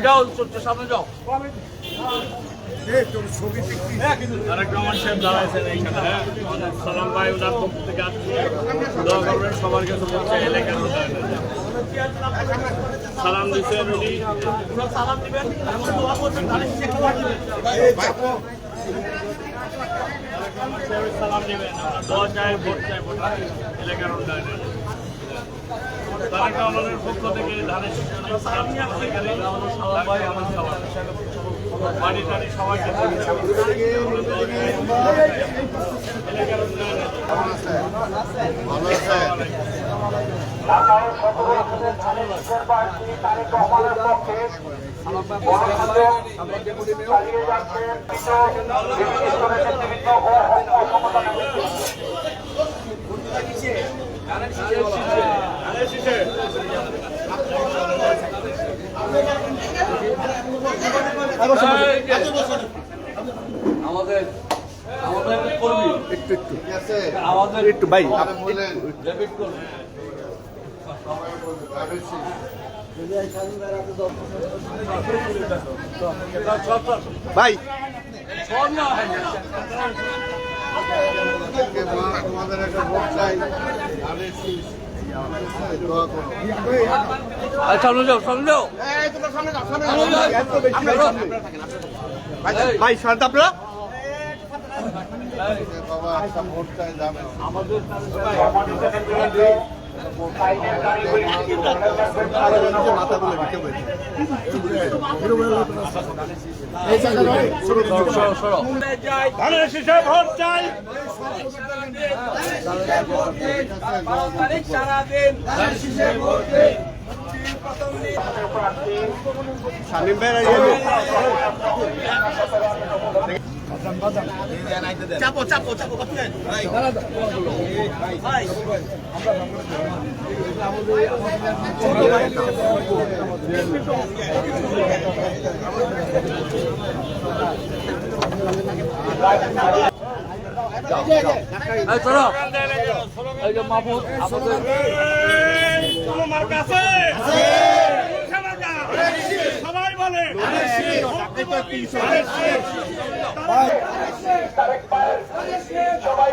যাও সামনে যাও। সালাম ভাই ওনার পক্ষ থেকে আসছে, দোয়া করবেন সবার কাছে বলছে এলাকার সালাম দিচ্ছেন উনি, সালাম দিবেন সালাম দিবেন, দোয়া চাই, ভোট চাই, ভোট এলাকার উন্নয়নে। তারেক রহমানের পক্ষ থেকে ধানের বাড়ি টাড়ি সবাইকে এলাকার উন্নয়নে। আমাদের কর্মী আমাদের একটু ভাই ভাই তোমাদের একটা ভোট চাই, সামনে যাও, সামনে যাও ভাই, শান্ত আপনারা বাবা একটা ভোট চাই যাবেন আমাদের ধানের শীষে ভোট চাই, শামীম ভাই চাপো চাপো চাপো ভাই চলো এই যে মাহমুদ আমাদের সবাই বলে সবাই